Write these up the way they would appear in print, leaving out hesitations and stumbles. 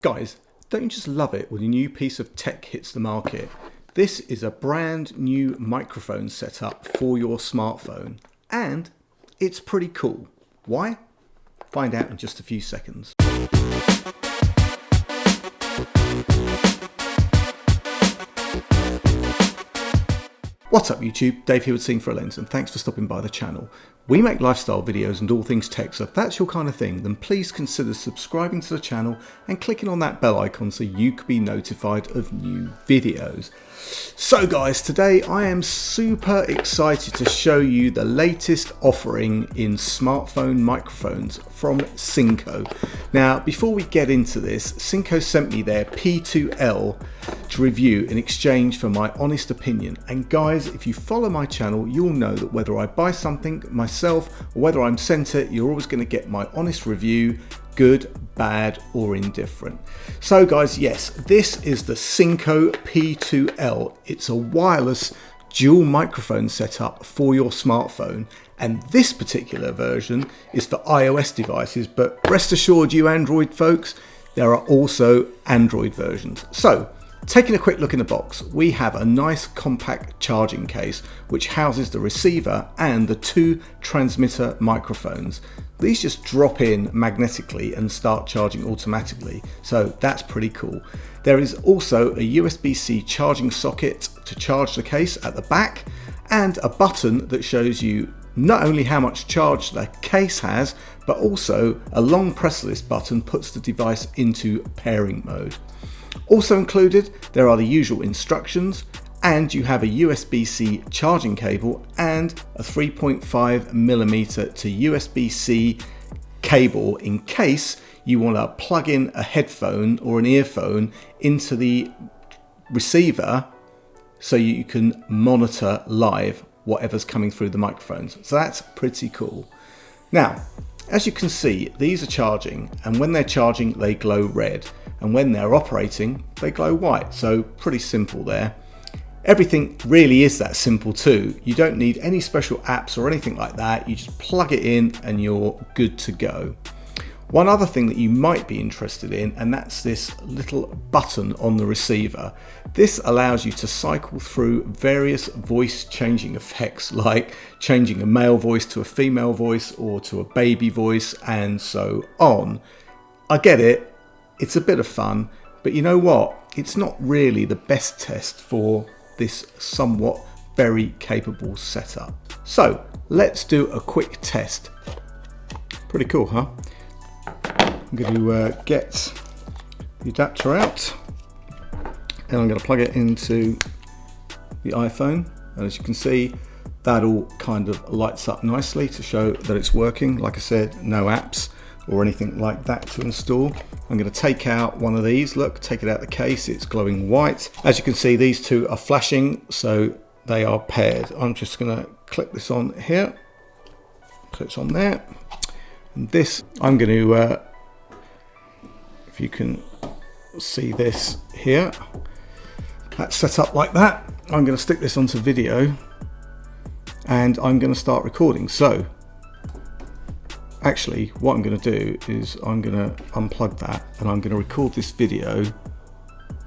Guys, don't you just love it when a new piece of tech hits the market? This is a brand new microphone setup for your smartphone, and it's pretty cool. Why? Find out in just a few seconds. What's up YouTube, Dave here with SYNCO P2L, and thanks for stopping by the channel. We make lifestyle videos and all things tech, so if that's your kind of thing, then please consider subscribing to the channel and clicking on that bell icon so you can be notified of new videos. So guys, today I am super excited to show you the latest offering in smartphone microphones from SYNCO. Now, before we get into this, SYNCO sent me their P2L to review in exchange for my honest opinion. And guys, if you follow my channel, you'll know that whether I buy something myself or whether I'm sent it, you're always going to get my honest review, good, bad, or indifferent. So guys, yes, this is the SYNCO P2L. It's a wireless dual microphone setup for your smartphone, and this particular version is for iOS devices, but rest assured you Android folks, there are also Android versions. So taking a quick look in the box, we have a nice compact charging case which houses the receiver and the two transmitter microphones. These just drop in magnetically and start charging automatically, so that's pretty cool. There is also a USB-C charging socket to charge the case at the back, and a button that shows you not only how much charge the case has, but also a long press list button puts the device into pairing mode. Also included, there are the usual instructions, and you have a USB-C charging cable and a 3.5mm to USB-C cable in case you want to plug in a headphone or an earphone into the receiver so you can monitor live whatever's coming through the microphones. So that's pretty cool. Now, as you can see, these are charging, and when they're charging they glow red, and when they're operating they glow white, so pretty simple there. Everything really is that simple too. You don't need any special apps or anything like that. You just plug it in and you're good to go. One other thing that you might be interested in, and that's this little button on the receiver. This allows you to cycle through various voice changing effects, like changing a male voice to a female voice or to a baby voice and so on. I get it, it's a bit of fun, but you know what? It's not really the best test for this somewhat very capable setup. So let's do a quick test. Pretty cool, huh? I'm going to get the adapter out and I'm going to plug it into the iPhone, and as you can see that all kind of lights up nicely to show that it's working. Like I said, no apps or anything like that to install. I'm going to take out one of these. Look, take it out of the case, it's glowing white. As you can see, these two are flashing, so they are paired. I'm just going to click this on here, click on there, and this I'm going to if you can see this here, that's set up like that. I'm going to stick this onto video and I'm going to start recording. So actually what I'm going to do is I'm going to unplug that and I'm going to record this video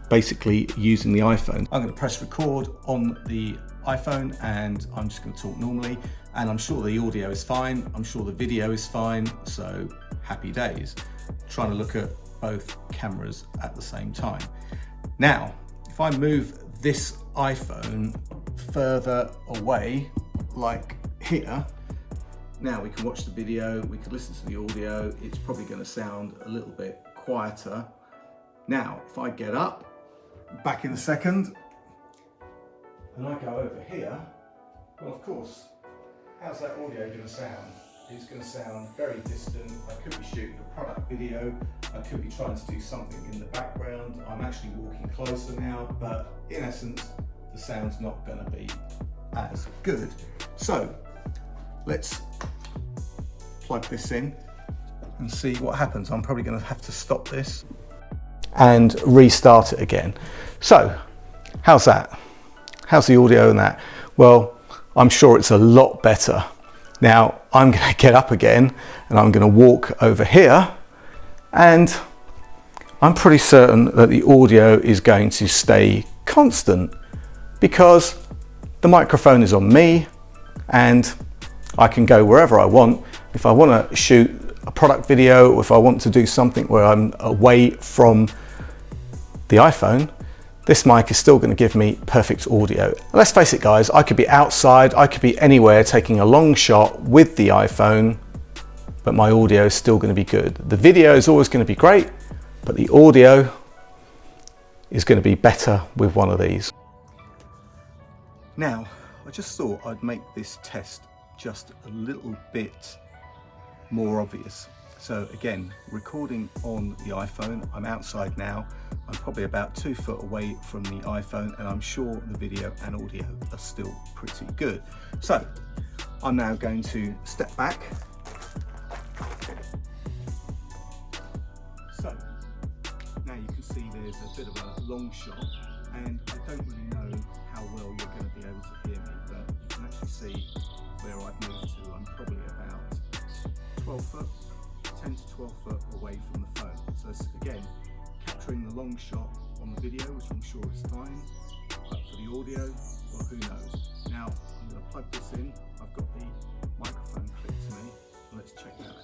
basically using the iPhone. I'm going to press record on the iPhone and I'm just going to talk normally, and I'm sure the audio is fine, I'm sure the video is fine, so happy days. Trying to look at both cameras at the same time. Now, if I move this iPhone further away, like here, now we can watch the video, we can listen to the audio, it's probably going to sound a little bit quieter. Now, if I get up, back in a second, and I go over here, well of course, how's that audio going to sound? It's going to sound very distant. I could be shooting a product video, I could be trying to do something in the background. I'm actually walking closer now, but in essence, the sound's not going to be as good. So let's plug this in and see what happens. I'm probably going to have to stop this and restart it again. So how's that? How's the audio in that? Well, I'm sure it's a lot better. Now I'm going to get up again and I'm going to walk over here and I'm pretty certain that the audio is going to stay constant because the microphone is on me and I can go wherever I want. If I want to shoot a product video, or if I want to do something where I'm away from the iPhone, this mic is still going to give me perfect audio. And let's face it guys, I could be outside, I could be anywhere taking a long shot with the iPhone, but my audio is still going to be good. The video is always going to be great, but the audio is going to be better with one of these. Now, I just thought I'd make this test just a little bit more obvious. So again, recording on the iPhone, I'm outside now, I'm probably about 2 foot away from the iPhone, and I'm sure the video and audio are still pretty good. So I'm now going to step back. So now you can see there's a bit of a long shot, and I don't really know how well you're going to be able to hear me, but you can actually see where I've moved to. I'm probably about 12 foot, 10 to 12 foot away from the phone. So it's, again, capturing the long shot on the video, which I'm sure is fine, but for the audio, well, who knows. Now, I'm going to plug this in. I've got the microphone clipped to me, so let's check that out.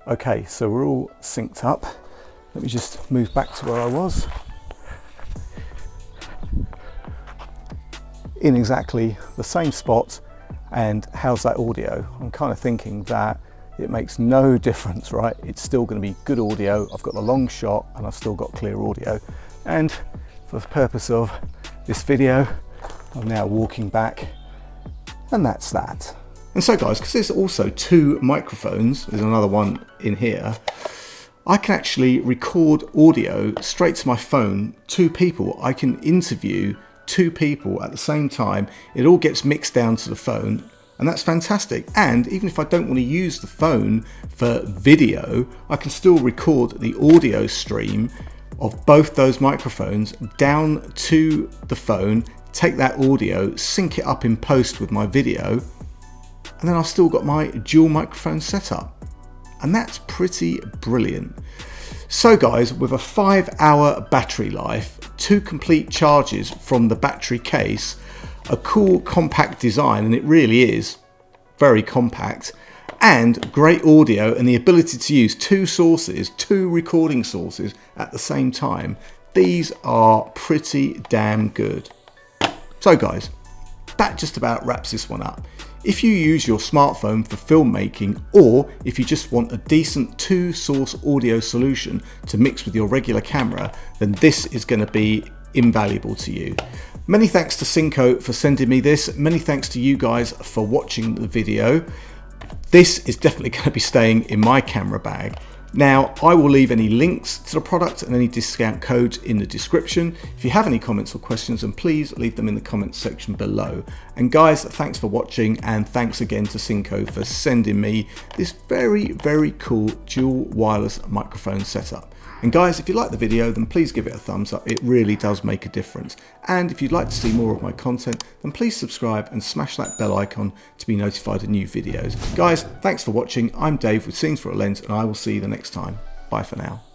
Okay, so we're all synced up. Let me just move back to where I was. In exactly the same spot, and how's that audio? I'm kind of thinking that it makes no difference, right? It's still going to be good audio. I've got the long shot and I've still got clear audio. And for the purpose of this video, I'm now walking back, and that's that. And so guys, because there's also 2 microphones, there's another one in here, I can actually record audio straight to my phone, 2 people. I can interview 2 people at the same time. It all gets mixed down to the phone, and that's fantastic. And even if I don't want to use the phone for video, I can still record the audio stream of both those microphones down to the phone, take that audio, sync it up in post with my video, and then I've still got my dual microphone setup. And that's pretty brilliant. So guys, with a 5-hour battery life, 2 complete charges from the battery case, a cool compact design, and it really is very compact, and great audio and the ability to use 2 sources, 2 recording sources at the same time, these are pretty damn good. So guys, that just about wraps this one up. If you use your smartphone for filmmaking, or if you just want a decent 2-source audio solution to mix with your regular camera, then this is going to be invaluable to you. Many thanks to SYNCO for sending me this. Many thanks to you guys for watching the video. This is definitely going to be staying in my camera bag. Now, I will leave any links to the product and any discount codes in the description. If you have any comments or questions, then please leave them in the comments section below. And guys, thanks for watching, and thanks again to SYNCO for sending me this very, very cool dual wireless microphone setup. And guys, if you like the video, then please give it a thumbs up. It really does make a difference. And if you'd like to see more of my content, then please subscribe and smash that bell icon to be notified of new videos. Guys, thanks for watching. I'm Dave with Scenes for a Lens, and I will see you the next time. Bye for now.